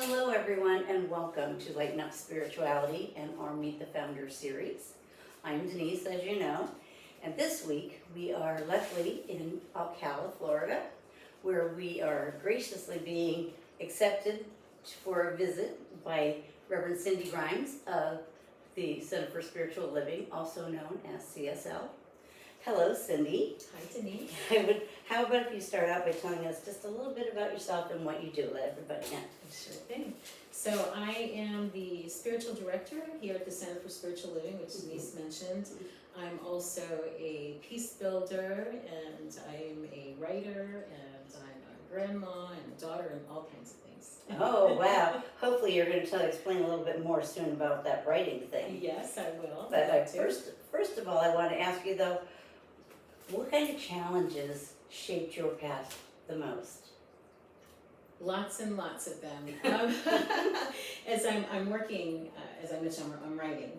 Hello, everyone, and welcome to Lighten Up Spirituality and our Meet the Founder series. I'm Denise, as you know, and this week we are luckily in Ocala, Florida, where we are graciously being accepted for a visit by Reverend Cindy Grimes of the Center for Spiritual Living, also known as CSL. Hello, Cindy. Hi, Denise. How about if you start out by telling us just a little bit about yourself and what you do? Let everybody know. Sure thing. So I am the spiritual director here at the Center for Spiritual Living, which Denise mentioned. I'm also a peace builder, and I'm a writer, and I'm a grandma and a daughter, and all kinds of things. Oh, wow. Hopefully you're going to explain a little bit more soon about that writing thing. Yes, I will. But first of all, I want to ask you, though, what kind of challenges shaped your path the most? Lots and lots of them. As I'm working, as I mentioned, I'm writing.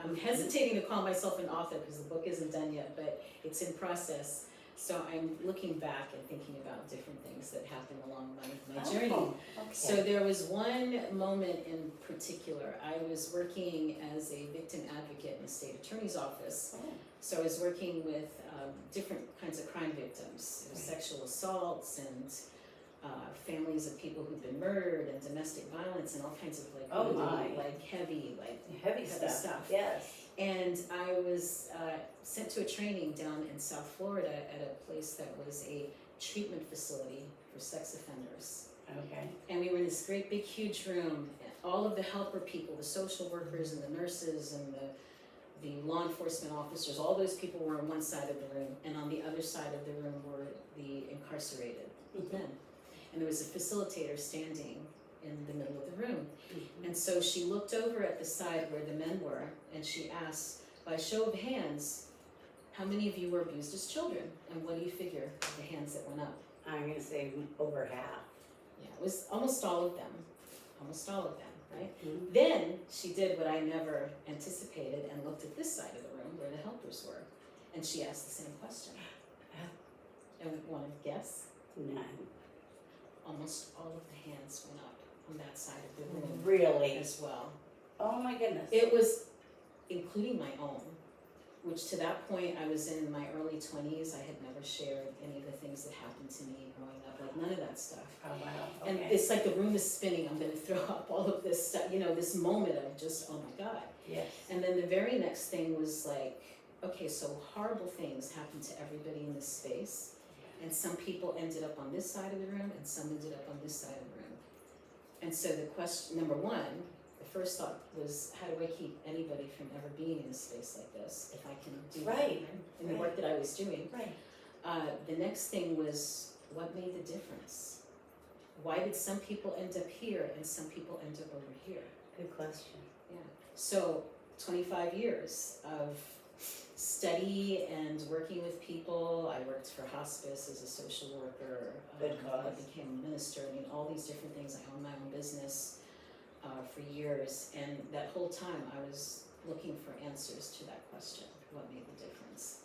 I'm hesitating to call myself an author because the book isn't done yet, but it's in process. So I'm looking back and thinking about different things that happened along my journey. Okay. So there was one moment in particular. I was working as a victim advocate in the state attorney's office. Oh. So I was working with different kinds of crime victims, sexual assaults and families of people who've been murdered and domestic violence and all kinds of heavy stuff. Yes. And I was sent to a training down in South Florida at a place that was a treatment facility for sex offenders. Okay. And we were in this great big huge room, and all of the helper people, the social workers and the nurses and the law enforcement officers, all those people were on one side of the room, and on the other side of the room were the incarcerated men. And there was a facilitator standing in the middle of the room. And so she looked over at the side where the men were, and she asked, by show of hands, how many of you were abused as children? And what do you figure of the hands that went up? I'm going to say over half. Yeah, it was almost all of them, right? Then she did what I never anticipated and looked at this side of the room where the helpers were, and she asked the same question. And we wanted to guess? None. Almost all of the hands went up on that side of the room. Really? As well. Oh my goodness. It was, including my own, which to that point I was in my early 20s. I had never shared any of the things that happened to me growing up, like none of that stuff. Oh wow. Okay. And it's like the room is spinning. I'm going to throw up all of this stuff, this moment of just, oh my God. Yes. And then the very next thing was like, okay, so horrible things happened to everybody in this space. And some people ended up on this side of the room and some ended up on this side of the room. And so the question, number one, the first thought was, how do I keep anybody from ever being in a space like this if I can do that in the work that I was doing? Right. The next thing was, what made the difference? Why did some people end up here and some people end up over here? Good question. Yeah. So 25 years of study and working with people. I worked for hospice as a social worker. Good cause. I became a minister. I mean, all these different things. I owned my own business for years, and that whole time I was looking for answers to that question: what made the difference?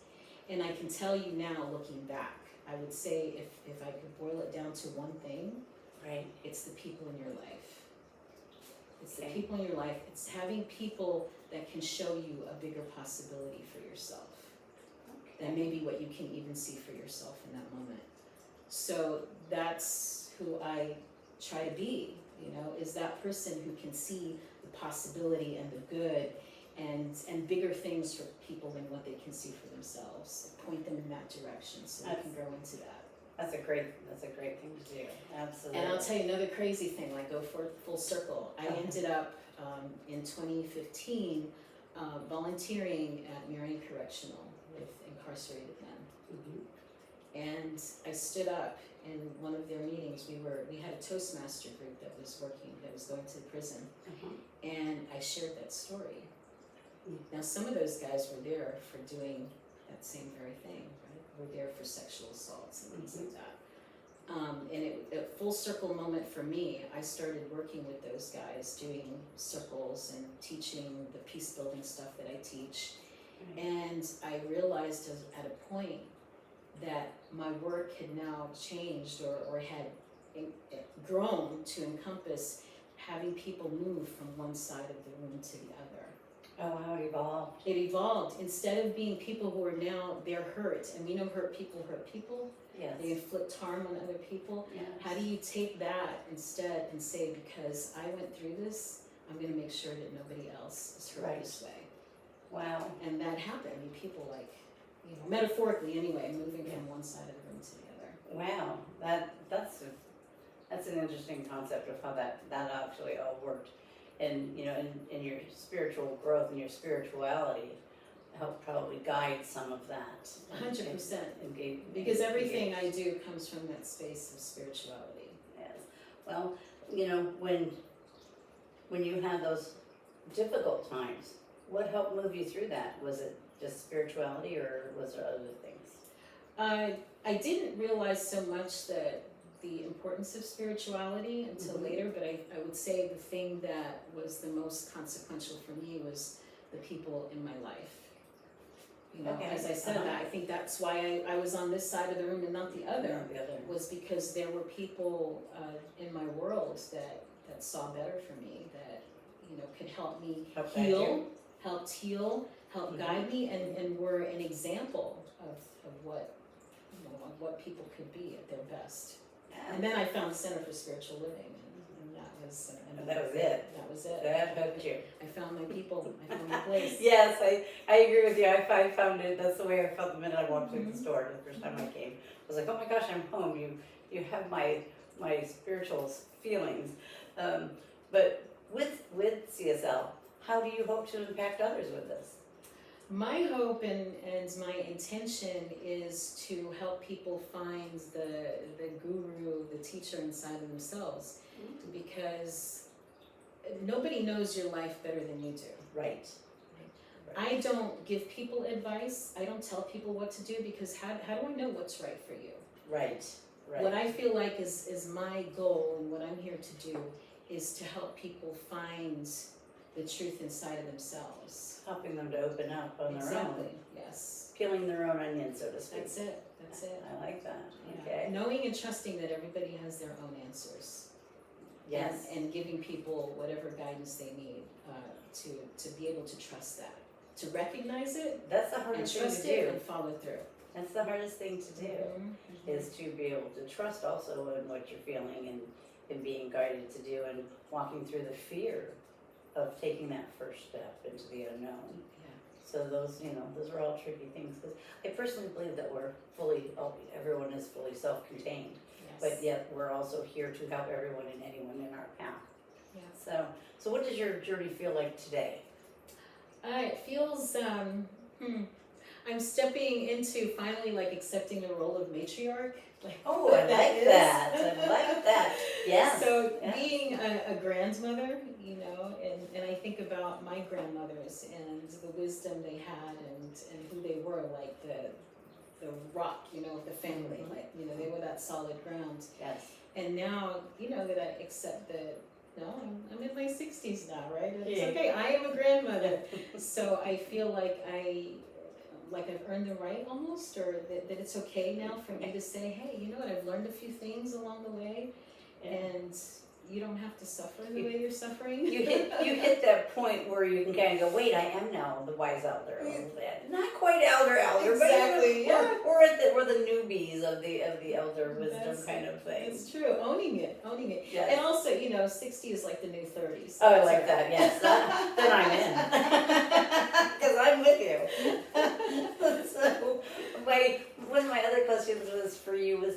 And I can tell you now, looking back, I would say if I could boil it down to one thing, right, it's the people in your life. It's the Okay. people in your life. It's having people that can show you a bigger possibility for yourself than maybe what you can even see for yourself in that moment. So that's who I try to be, is that person who can see the possibility and the good and bigger things for people than what they can see for themselves. Point them in that direction so they can grow into that. That's a great thing to do. Absolutely. And I'll tell you another crazy thing, like go for full circle. I ended up in 2015 volunteering at Marion Correctional with incarcerated men. And I stood up in one of their meetings. We had a Toastmaster group that was going to the prison. And I shared that story. Now some of those guys were there for doing that same very thing, right? Were there for sexual assaults and things like that. And a full circle moment for me. I started working with those guys, doing circles and teaching the peace building stuff that I teach. And I realized at a point that my work had now changed or had grown to encompass having people move from one side of the room to the other. Oh, how it evolved. It evolved. Instead of being people who are now, they're hurt, and we know hurt people, Yes. they inflict harm on other people. Yes. How do you take that instead and say, because I went through this, I'm going to make sure that nobody else is hurt Right. this way. Wow. And that happened. I mean, people like, metaphorically anyway, moving from one side of the room to the other. Wow. That's an interesting concept of how that actually all worked. And, in your spiritual growth and your spirituality helped probably guide some of that. 100%. And Because everything I do comes from that space of spirituality. Yes. Well, when you had those difficult times, what helped move you through that? Was it just spirituality, or was there other things? I didn't realize so much the importance of spirituality until later, but I would say the thing that was the most consequential for me was the people in my life. Okay. As I said that, I think that's why I was on this side of the room and not the other, The other. was because there were people in my world that saw better for me, that could help me Help guide you. helped heal, helped guide me, and were an example of what of what people could be at their best. And then I found the Center for Spiritual Living, and that was And that was it. That was it. That hooked you. I found my people. I found my place. Yes, I agree with you. I found it. That's the way I felt the minute I walked through the store the first time I came. I was like, oh my gosh, I'm home. You have my spiritual feelings. But with CSL, how do you hope to impact others with this? My hope and my intention is to help people find the guru, the teacher inside of themselves, because nobody knows your life better than you do. Right. I don't give people advice. I don't tell people what to do, because how do I know what's right for you? Right. What I feel like is my goal, and what I'm here to do, is to help people find the truth inside of themselves. Helping them to open up on their own. Exactly, yes. Peeling their own onion, so to speak. That's it. I like that. Yeah. Okay. Knowing and trusting that everybody has their own answers. Yes. And giving people whatever guidance they need to be able to trust that. To recognize it That's the and hardest thing trust to it do. and follow through. That's the hardest thing to do. Mhm. Is to be able to trust also in what you're feeling and being guided to do, and walking through the fear of taking that first step into the unknown. Yeah. So those are all tricky things, because I personally believe that everyone is fully self-contained, Yes. but yet we're also here to help everyone and anyone in our path. Yeah. So what does your journey feel like today? It feels I'm stepping into finally accepting the role of matriarch. Oh, I like that. I like that. Yes. So yes. being a grandmother, and I think about my grandmothers and the wisdom they had and who they were, like the rock, of the family. They were that solid ground. Yes. And now, that I accept that, no, I'm in my 60s now, right? And it's Yeah. okay, I am a grandmother. So I feel like I've earned the right almost, or that it's okay now for me to say, hey, you know what, I've learned a few things along the way, and you don't have to suffer the way you're suffering. You hit that point where you can kind of go, wait, I am now the wise elder a little bit. Not quite elder, Exactly, but we're the newbies of the elder wisdom kind of thing. It's true, owning it. Yes. And also, 60 is like the new 30s. Oh, I like that, yes. Then I'm in. Because I'm with you. So, one of my other questions was for you was,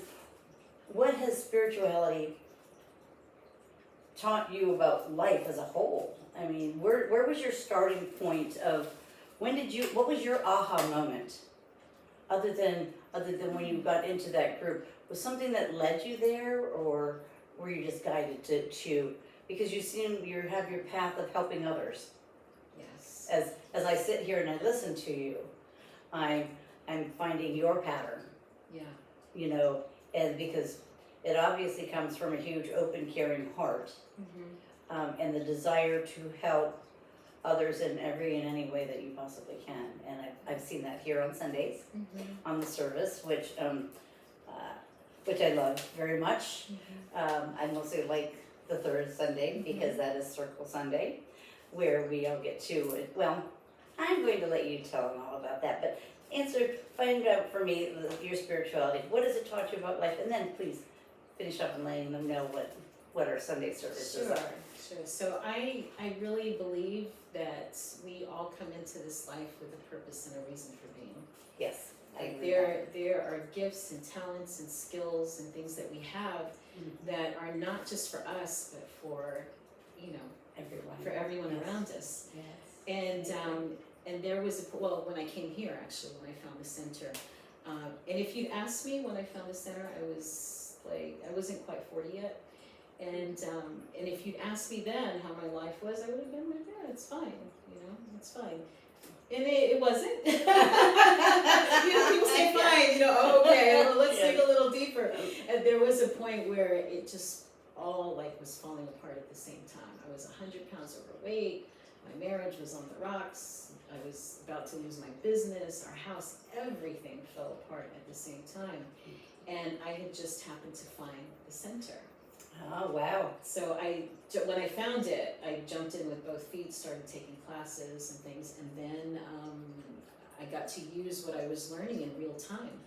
what has spirituality taught you about life as a whole? I mean, where was your starting point of, what was your aha moment? Other than when you got into that group, was something that led you there, or were you just guided to because you have your path of helping others? Yes. As I sit here and I listen to you, I'm finding your pattern. Yeah. And because it obviously comes from a huge open, caring heart, and the desire to help others in any way that you possibly can. And I've seen that here on Sundays, on the service, which I love very much. I mostly like the third Sunday, because that is Circle Sunday, where we all get to, well, I'm going to let you tell them all about that, but find out for me your spirituality. What does it taught you about life? And then please finish up and letting them know what our Sunday services are. Sure. So I really believe that we all come into this life with a purpose and a reason for being. Yes. Like there are gifts and talents and skills and things that we have that are not just for us, but for, everyone around us. Yes. And there was when I came here, actually, when I found the center, and if you'd asked me when I found the center, I wasn't quite 40 yet, and if you'd asked me then how my life was, I would have been like, yeah, it's fine, it's fine. And it wasn't. People say fine, okay, well, let's dig a little deeper. And there was a point where it just all was falling apart at the same time. I was 100 pounds overweight, my marriage was on the rocks, I was about to lose my business, our house, everything fell apart at the same time. And I had just happened to find the center. Oh, wow. So when I found it, I jumped in with both feet, started taking classes and things, and then I got to use what I was learning in real time.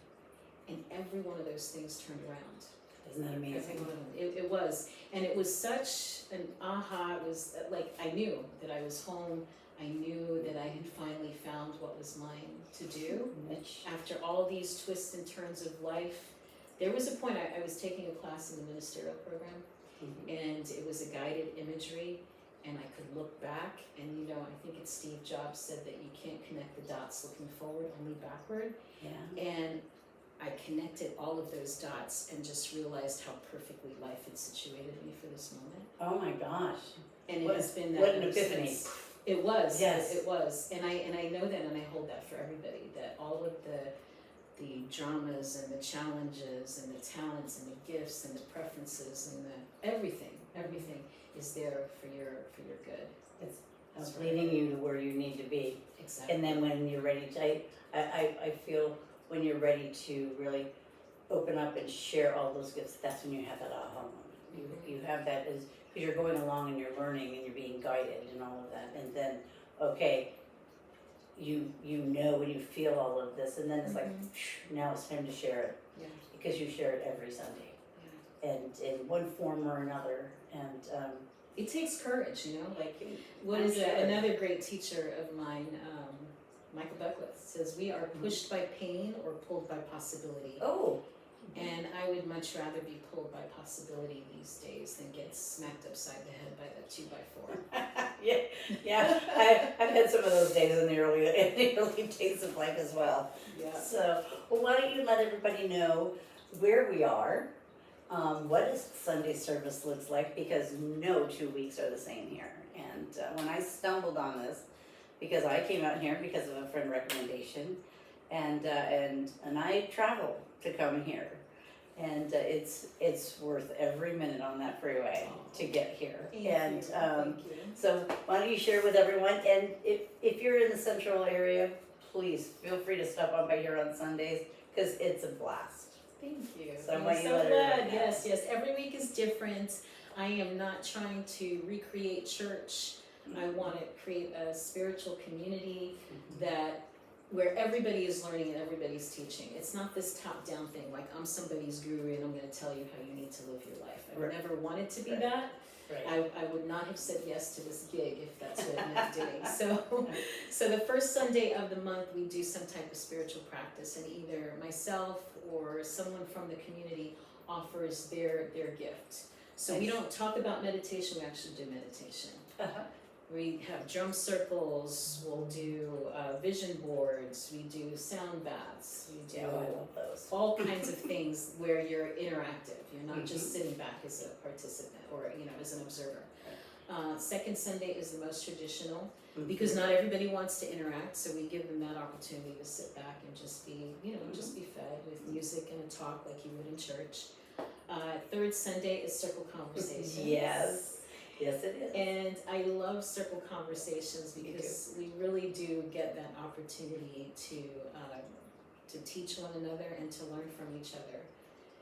And every one of those things turned around. Isn't that amazing? Every one of them. It was. And it was such an aha. It was I knew that I was home. I knew that I had finally found what was mine to do. After all these twists and turns of life, there was a point I was taking a class in the ministerial program, and it was a guided imagery, and I could look back, and I think it's Steve Jobs said that you can't connect the dots looking forward, only backward. Yeah. And I connected all of those dots and just realized how perfectly life had situated me for this moment. Oh my gosh. And it has been that. What an epiphany. Since. It was. Yes. It was. And I know that, and I hold that for everybody, that all of the dramas and the challenges and the talents and the gifts and the preferences and the everything is there for your good. It's leading you to where you need to be. Exactly. And then when you're ready to, I feel when you're ready to really open up and share all those gifts, that's when you have that aha moment. You have that because you're going along and you're learning and you're being guided and all of that. And then, okay, you when you feel all of this, and then it's like, now it's time to share it. Yeah. Because you share it every Sunday. Yeah. And in one form or another. And it takes courage, what is it? Another great teacher of mine, Michael Beckwith, says we are pushed by pain or pulled by possibility. Oh. And I would much rather be pulled by possibility these days than get smacked upside the head by that 2x4. yeah. I've had some of those days in the early days of life as well. Yeah. So, why don't you let everybody know where we are, what a Sunday service looks like, because no 2 weeks are the same here. And when I stumbled on this, because I came out here because of a friend recommendation, and I traveled to come here. And it's worth every minute on that freeway to get here. Thank you. So why don't you share with everyone? And if you're in the central area, please feel free to stop on by here on Sundays because it's a blast. Thank you. So I'm so glad. Yes. Every week is different. I am not trying to recreate church. I want to create a spiritual community where everybody is learning and everybody's teaching. It's not this top-down thing, like I'm somebody's guru and I'm going to tell you how you need to live your life. I've never wanted to be that. Right. I would not have said yes to this gig if that's what it meant doing. So the first Sunday of the month, we do some type of spiritual practice, and either myself or someone from the community offers their gift. So we don't talk about meditation, we actually do meditation. We have drum circles, we'll do vision boards, we do sound baths, we do all kinds of things where you're interactive. You're not just sitting back as a participant or as an observer. Second Sunday is the most traditional because not everybody wants to interact, so we give them that opportunity to sit back and just be, just be fed with music and a talk like you would in church. Third Sunday is circle conversations. Yes, it is. And I love circle conversations because we really do get that opportunity to teach one another and to learn from each other.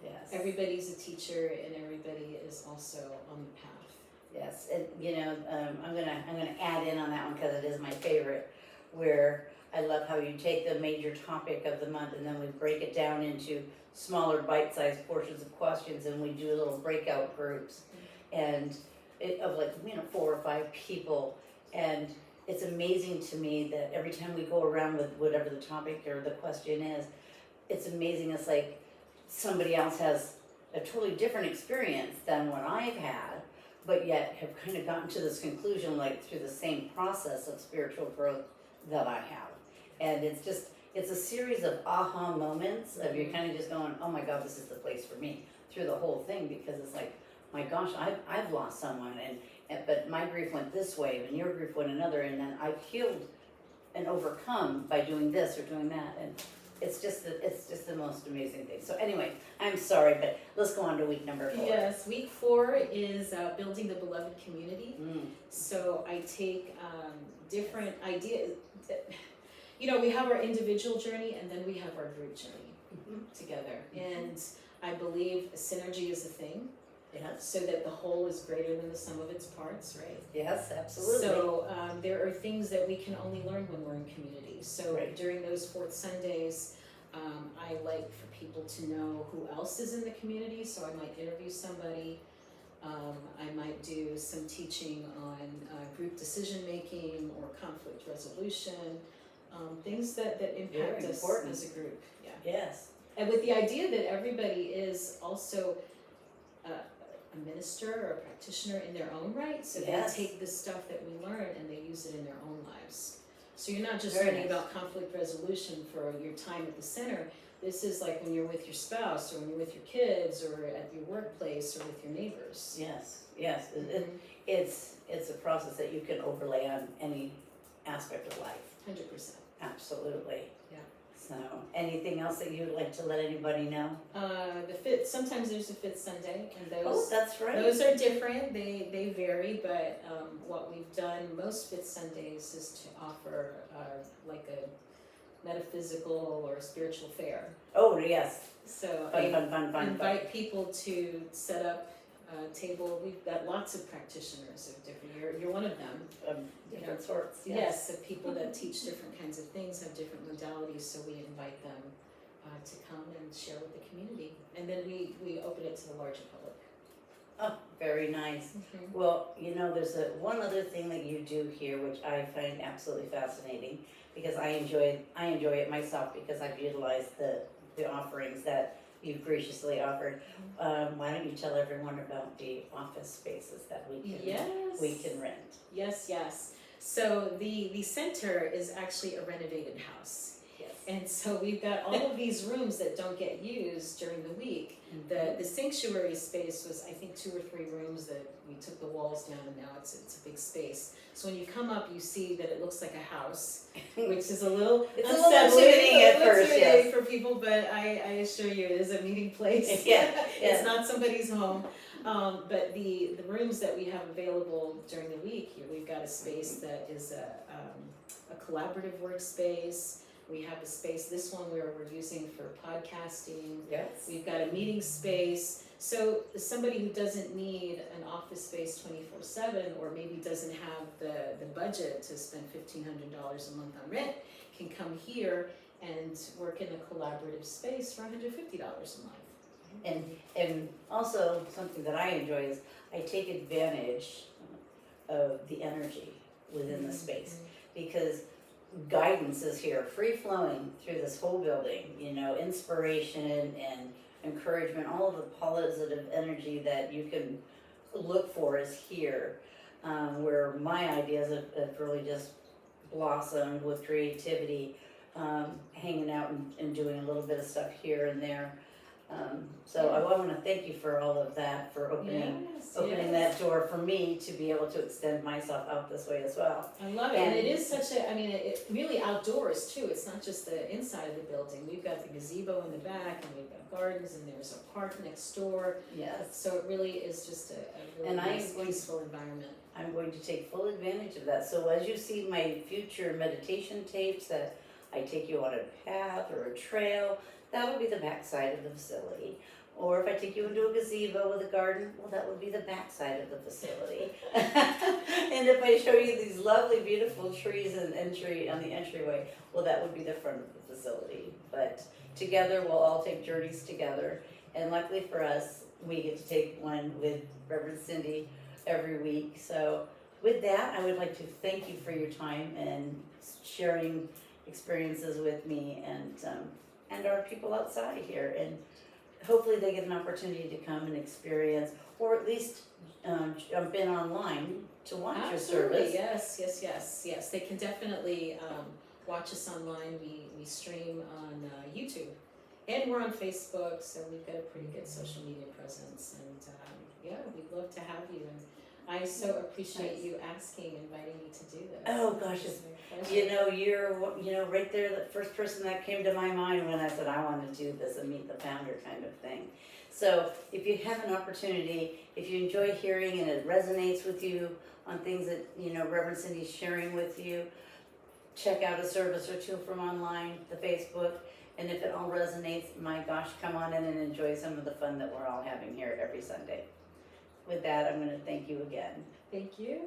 Yes. Everybody's a teacher and everybody is also on the path. I'm gonna add in on that one because it is my favorite, where I love how you take the major topic of the month and then we break it down into smaller bite-sized portions of questions, and we do little breakout groups, and of like 4 or 5 people, and it's amazing to me that every time we go around with whatever the topic or the question is, it's amazing. It's like somebody else has a totally different experience than what I've had, but yet have kind of gotten to this conclusion like through the same process of spiritual growth that I have. And it's a series of aha moments of you kind of just going, oh my God, this is the place for me through the whole thing, because it's like, my gosh, I've lost someone, but my grief went this way and your grief went another, and then I've healed and overcome by doing this or doing that, and it's just the most amazing thing. So anyway, I'm sorry, but let's go on to week number 4. Yes, week 4 is building the beloved community. So I take different ideas. We have our individual journey and then we have our group journey together. And I believe synergy is a thing. Yes. So that the whole is greater than the sum of its parts, right? Yes, absolutely. So there are things that we can only learn when we're in community. So during those 4th Sundays, I like for people to know who else is in the community. So I might interview somebody. I might do some teaching on group decision making or conflict resolution, things that impact us as a group. Yeah. Yes. And with the idea that everybody is also a minister or a practitioner in their own right, so they take the stuff that we learn and they use it in their own lives. So you're not just learning about conflict resolution for your time at the center. This is like when you're with your spouse or when you're with your kids or at your workplace or with your neighbors. Yes. It's a process that you can overlay on any aspect of life. 100%. Absolutely. Yeah. So, anything else that you'd like to let anybody know? Sometimes there's a 5th Sunday, and those that's right. Those are different. They vary, but what we've done most 5th Sundays is to offer like a metaphysical or spiritual fair. Oh yes. So fun. Invite people to set up a table. We've got lots of practitioners of different. You're one of them. Different sorts. Yes, of people that teach different kinds of things, have different modalities. So we invite them to come and share with the community, and then we open it to the larger public. Oh, very nice. Well, there's one other thing that you do here, which I find absolutely fascinating, because I enjoy it myself, because I've utilized the offerings that you've graciously offered. Why don't you tell everyone about the office spaces that we can rent? Yes. So the center is actually a renovated house. Yes. And so we've got all of these rooms that don't get used during the week. The sanctuary space was, I think, 2 or 3 rooms that we took the walls down, and now it's a big space. So when you come up, you see that it looks like a house, which is a little intimidating at first, yes, for people. But I assure you, it is a meeting place. It's not somebody's home. But the rooms that we have available during the week, here we've got a space that is a collaborative workspace. We have a space, this one where we're using for podcasting. Yes. We've got a meeting space. So somebody who doesn't need an office space 24/7, or maybe doesn't have the budget to spend $1,500 a month on rent, can come here and work in a collaborative space for $150 a month. And also something that I enjoy is I take advantage of the energy within the space, because guidance is here, free flowing through this whole building, inspiration and encouragement, all of the positive energy that you can look for is here, where my ideas have really just blossomed with creativity, hanging out and doing a little bit of stuff here and there. So I want to thank you for all of that, for opening that door for me to be able to extend myself out this way as well. I love it, and it is such it really outdoors too. It's not just the inside of the building. We've got the gazebo in the back, and we've got gardens, and there's a park next door. Yes. So it really is just a really nice, peaceful environment. I'm going to take full advantage of that. So as you see my future meditation tapes, that I take you on a path or a trail, that would be the back side of the facility. Or if I take you into a gazebo with a garden, well, that would be the back side of the facility. And if I show you these lovely, beautiful trees and entry on the entryway, well, that would be the front of the facility. But together, we'll all take journeys together. And luckily for us, we get to take one with Reverend Cindy every week. So with that, I would like to thank you for your time and sharing experiences with me and our people outside here. And hopefully they get an opportunity to come and experience, or at least jump in online to watch your Absolutely, service. yes. They can definitely watch us online. We stream on YouTube, and we're on Facebook, so we've got a pretty good social media presence. And yeah, we'd love to have you. And I so appreciate Nice. you inviting me to do this. Oh gosh, It's my pleasure. you're right there, the first person that came to my mind when I said I want to do this and meet the founder kind of thing. So if you have an opportunity, if you enjoy hearing and it resonates with you on things that Reverend Cindy's sharing with you, check out a service or two from online, the Facebook, and if it all resonates, my gosh, come on in and enjoy some of the fun that we're all having here every Sunday. With that, I'm going to thank you again. Thank you.